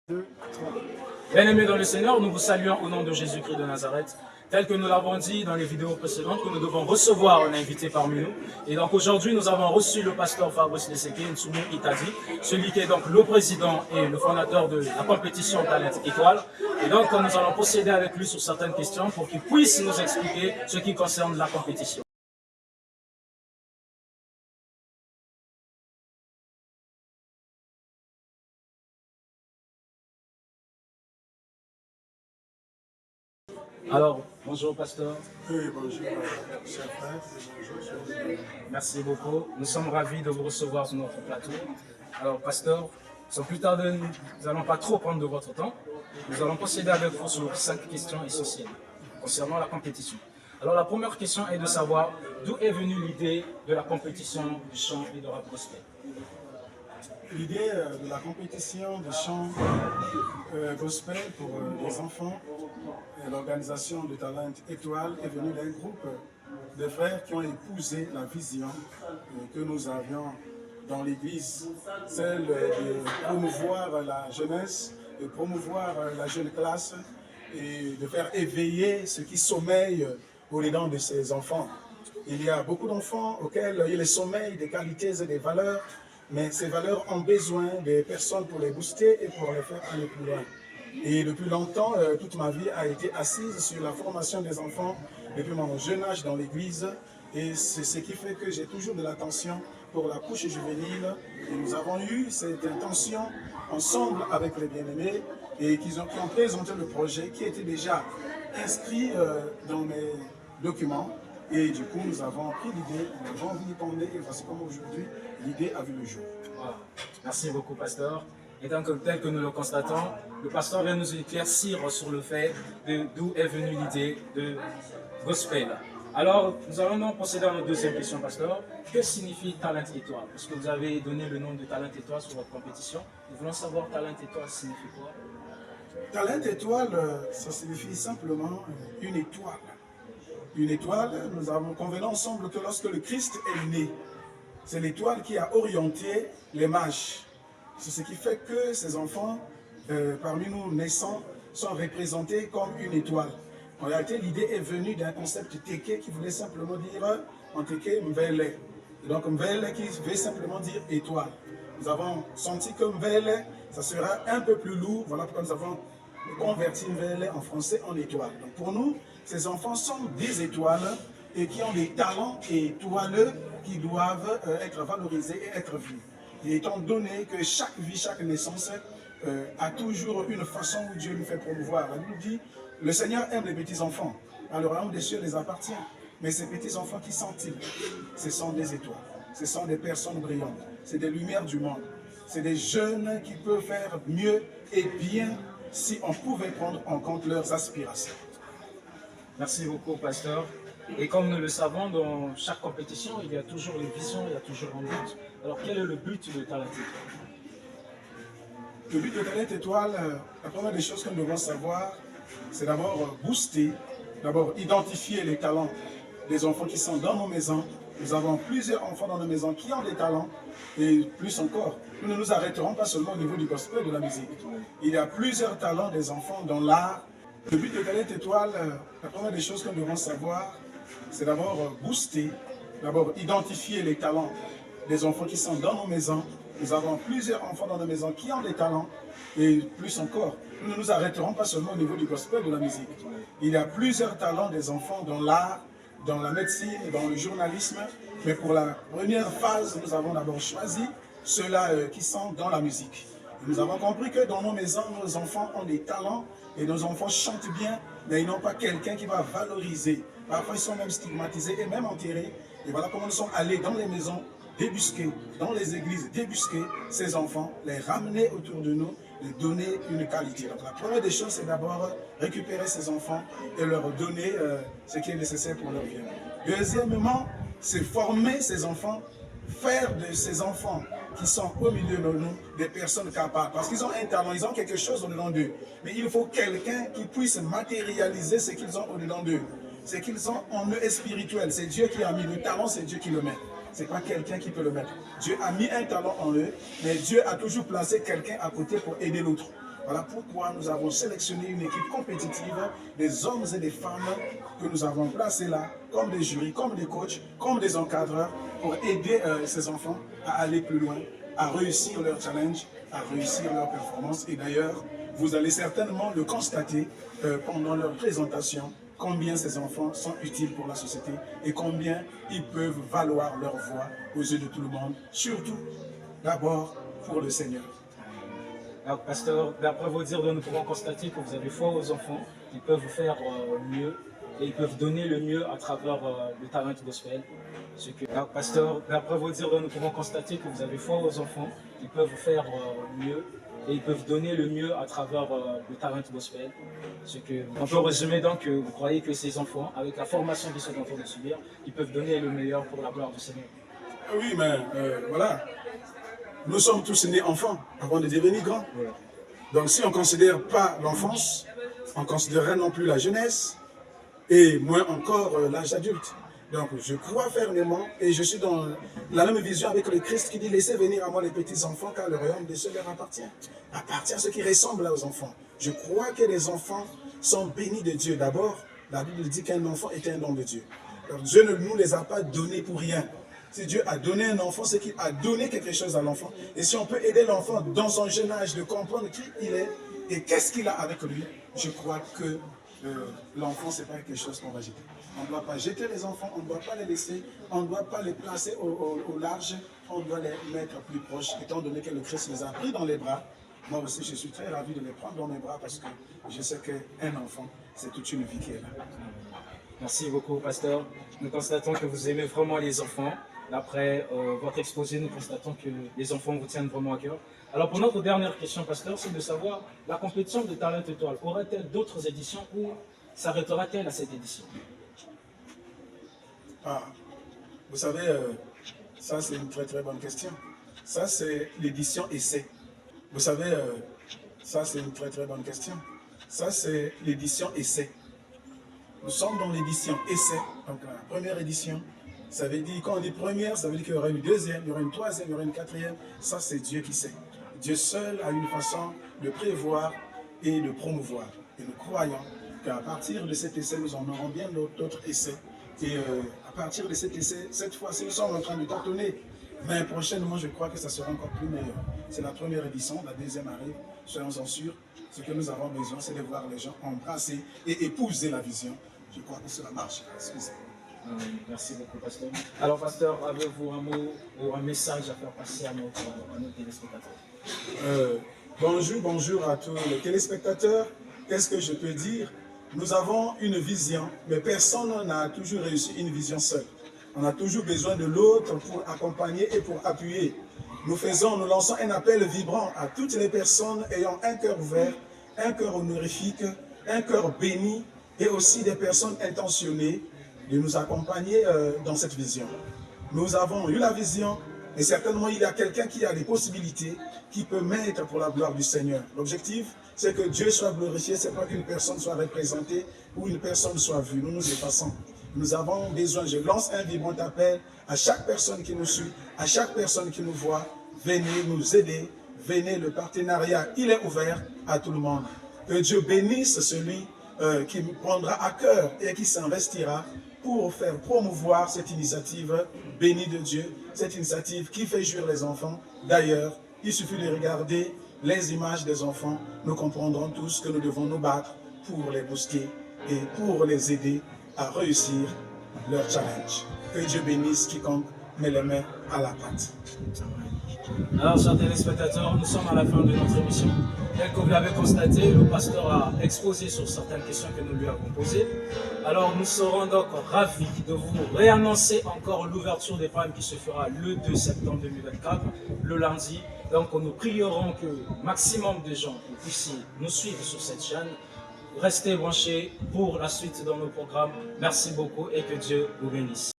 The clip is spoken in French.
2, 3. Bien-aimés dans le Seigneur, nous vous saluons au nom de Jésus-Christ de Nazareth. Tel que nous l'avons dit dans les vidéos précédentes, que nous devons recevoir un invité parmi nous. Et donc aujourd'hui, nous avons reçu le pasteur Fabrice Leseke Ntsoumu Itadi, celui qui est donc le président et le fondateur de la compétition Talent Étoile. Et donc nous allons procéder avec lui sur certaines questions pour qu'il puisse nous expliquer ce qui concerne la compétition. Alors, bonjour pasteur. Oui, bonjour, chers frères, bonjour. Merci beaucoup. Nous sommes ravis de vous recevoir sur notre plateau. Alors, pasteur, sans plus tarder, nous n'allons pas trop prendre de votre temps. Nous allons procéder avec vous sur 5 questions essentielles concernant la compétition. Alors, la première question est de savoir d'où est venue l'idée de la compétition du chant et de rap gospel. L'idée de la compétition de chant gospel pour les enfants et l'organisation de Talent Étoile est venue d'un groupe de frères qui ont épousé la vision que nous avions dans l'Église, celle de promouvoir la jeunesse, de promouvoir la jeune classe et de faire éveiller ce qui sommeille au-dedans de ces enfants. Il y a beaucoup d'enfants auxquels il y a le sommeil des qualités et des valeurs, mais ces valeurs ont besoin des personnes pour les booster et pour les faire aller plus loin. Et depuis longtemps, toute ma vie a été assise sur la formation des enfants depuis mon jeune âge dans l'église. Et c'est ce qui fait que j'ai toujours de l'attention pour la couche juvénile. Et nous avons eu cette intention ensemble avec les bien-aimés et qui ont présenté le projet qui était déjà inscrit dans mes documents. Et du coup, nous avons pris l'idée, nous avons vilipendé et voici comment aujourd'hui l'idée a vu le jour. Voilà. Merci beaucoup, pasteur. Et donc, tel que nous le constatons, le pasteur vient nous éclaircir sur le fait d'où est venue l'idée de gospel. Alors, nous allons donc procéder à notre deuxième question, pasteur. Que signifie Talent Étoile? Parce que vous avez donné le nom de Talent Étoile sur votre compétition. Nous voulons savoir Talent Étoile signifie quoi? Talent Étoile, ça signifie simplement une étoile. Une étoile, nous avons convenu ensemble que lorsque le Christ est né, c'est l'étoile qui a orienté les mages. C'est ce qui fait que ces enfants, parmi nous naissants, sont représentés comme une étoile. En réalité, l'idée est venue d'un concept teke qui voulait simplement dire, en teke, Mvele. Et donc Mvele qui veut simplement dire étoile. Nous avons senti que Mvele, ça sera un peu plus lourd. Voilà pourquoi nous avons converti Mvele en français en étoile. Donc pour nous, ces enfants sont des étoiles et qui ont des talents étoileux qui doivent être valorisés et être vus. Et étant donné que chaque vie, chaque naissance a toujours une façon où Dieu nous fait promouvoir. La Bible dit, le Seigneur aime les petits enfants. Alors, le royaume des cieux les appartient. Mais ces petits enfants, qui sont-ils? Ce sont des étoiles. Ce sont des personnes brillantes. C'est des lumières du monde. C'est des jeunes qui peuvent faire mieux et bien si on pouvait prendre en compte leurs aspirations. Merci beaucoup, pasteur. Et comme nous le savons, dans chaque compétition, il y a toujours une vision, il y a toujours un but. Alors, quel est le but de Talent Étoile? Le but de Talent Étoile, la première des choses que nous devons savoir, c'est d'abord booster, d'abord identifier les talents des enfants qui sont dans nos maisons. Nous avons plusieurs enfants dans nos maisons qui ont des talents, et plus encore, nous ne nous arrêterons pas seulement au niveau du gospel de la musique. Il y a plusieurs talents des enfants dans l'art. Le but de Talent Étoile, la première des choses que nous devons savoir, c'est d'abord booster, d'abord identifier les talents des enfants qui sont dans nos maisons. Nous avons plusieurs enfants dans nos maisons qui ont des talents, et plus encore, nous ne nous arrêterons pas seulement au niveau du gospel de la musique. Il y a plusieurs talents des enfants dans l'art, dans la médecine, dans le journalisme, mais pour la première phase, nous avons d'abord choisi ceux-là qui sont dans la musique. Nous avons compris que dans nos maisons, nos enfants ont des talents et nos enfants chantent bien, mais ils n'ont pas quelqu'un qui va valoriser. Parfois, ils sont même stigmatisés et même enterrés. Et voilà comment nous sommes allés dans les maisons, débusquer, dans les églises, débusquer ces enfants, les ramener autour de nous, les donner une qualité. Donc la première des choses, c'est d'abord récupérer ces enfants et leur donner ce qui est nécessaire pour leur bien. Deuxièmement, c'est former ces enfants, faire de ces enfants qui sont au milieu de nous des personnes capables. Parce qu'ils ont un talent, ils ont quelque chose au-dedans d'eux. Mais il faut quelqu'un qui puisse matérialiser ce qu'ils ont au-dedans d'eux. Ce qu'ils ont en eux est spirituel. C'est Dieu qui a mis le talent, c'est Dieu qui le met. Ce n'est pas quelqu'un qui peut le mettre. Dieu a mis un talent en eux, mais Dieu a toujours placé quelqu'un à côté pour aider l'autre. Voilà pourquoi nous avons sélectionné une équipe compétitive des hommes et des femmes que nous avons placés là, comme des jurys, comme des coachs, comme des encadreurs, pour aider ces enfants à aller plus loin, à réussir leur challenge, à réussir leur performance. Et d'ailleurs, vous allez certainement le constater pendant leur présentation, combien ces enfants sont utiles pour la société et combien ils peuvent valoir leur voix aux yeux de tout le monde, surtout d'abord pour le Seigneur. Alors, pasteur, d'après vos dires, nous pouvons constater que vous avez foi aux enfants, qu'ils peuvent faire mieux et ils peuvent donner le mieux à travers le talent gospel. Alors, pasteur, d'après vos dires, nous pouvons constater que vous avez foi aux enfants, qu'ils peuvent faire mieux et ils peuvent donner le mieux à travers le talent gospel. On peut résumer donc que vous croyez que ces enfants, avec la formation qu'ils sont en train de subir, ils peuvent donner le meilleur pour la gloire du Seigneur. Oui, mais voilà. Nous sommes tous nés enfants avant de devenir grands. Donc si on ne considère pas l'enfance, on considérerait non plus la jeunesse et moins encore l'âge adulte. Donc je crois fermement et je suis dans la même vision avec le Christ qui dit « Laissez venir à moi les petits enfants car le royaume des cieux leur appartient ». Appartient à ceux qui ressemblent aux enfants. Je crois que les enfants sont bénis de Dieu. D'abord, la Bible dit qu'un enfant est un don de Dieu. Donc Dieu ne nous les a pas donnés pour rien. Si Dieu a donné un enfant, c'est qu'il a donné quelque chose à l'enfant. Et si on peut aider l'enfant dans son jeune âge de comprendre qui il est et qu'est-ce qu'il a avec lui, je crois que l'enfant, ce n'est pas quelque chose qu'on va jeter. On ne doit pas jeter les enfants, on ne doit pas les laisser, on ne doit pas les placer au large, on doit les mettre plus proches, étant donné que le Christ les a pris dans les bras. Moi aussi, je suis très ravi de les prendre dans mes bras parce que je sais qu'un enfant, c'est toute une vie qui est là. Merci beaucoup, pasteur. Nous constatons que vous aimez vraiment les enfants. D'après votre exposé, nous constatons que les enfants vous tiennent vraiment à cœur. Alors pour notre dernière question, pasteur, c'est de savoir, la compétition de Talent Étoile aura-t-elle d'autres éditions ou s'arrêtera-t-elle à cette édition? Vous savez, ça c'est une très très bonne question. Ça c'est l'édition essai. Vous savez, ça c'est une très très bonne question. Ça c'est l'édition essai. Nous sommes dans l'édition essai, donc la première édition. Ça veut dire, quand on dit première, ça veut dire qu'il y aura une deuxième, il y aura une troisième, il y aura une quatrième. Ça, c'est Dieu qui sait. Dieu seul a une façon de prévoir et de promouvoir. Et nous croyons qu'à partir de cet essai, nous en aurons bien d'autres essais. Et à partir de cet essai, cette fois-ci, nous sommes en train de tâtonner. Mais prochainement, je crois que ça sera encore plus meilleur. C'est la première édition, la deuxième arrive, soyons-en sûrs. Ce que nous avons besoin, c'est de voir les gens embrasser et épouser la vision. Je crois que cela marche. Excusez-moi. Merci beaucoup, pasteur. Alors, pasteur, avez-vous un mot ou un message à faire passer à nos téléspectateurs? Bonjour à tous les téléspectateurs. Qu'est-ce que je peux dire? Nous avons une vision, mais personne n'a toujours réussi une vision seule. On a toujours besoin de l'autre pour accompagner et pour appuyer. Nous lançons un appel vibrant à toutes les personnes ayant un cœur ouvert, un cœur honorifique, un cœur béni et aussi des personnes intentionnées de nous accompagner dans cette vision. Nous avons eu la vision et certainement il y a quelqu'un qui a des possibilités qui peut mettre pour la gloire du Seigneur. L'objectif, c'est que Dieu soit glorifié, c'est pas qu'une personne soit représentée ou une personne soit vue. Nous nous effaçons. Nous avons besoin, je lance un vibrant appel à chaque personne qui nous suit, à chaque personne qui nous voit. Venez nous aider, venez, le partenariat, il est ouvert à tout le monde. Que Dieu bénisse celui qui prendra à cœur et qui s'investira pour faire promouvoir cette initiative bénie de Dieu, cette initiative qui fait jouir les enfants. D'ailleurs, il suffit de regarder les images des enfants, nous comprendrons tous que nous devons nous battre pour les booster et pour les aider à réussir leur challenge. Que Dieu bénisse quiconque met les mains à la pâte. Alors, chers téléspectateurs, nous sommes à la fin de notre émission. Tel que vous l'avez constaté, le pasteur a exposé sur certaines questions que nous lui avons posées. Alors, nous serons donc ravis de vous réannoncer encore l'ouverture des programmes qui se fera le 2 septembre 2024, le lundi. Donc, nous prierons que maximum de gens puissent nous suivre sur cette chaîne. Restez branchés pour la suite dans nos programmes. Merci beaucoup et que Dieu vous bénisse.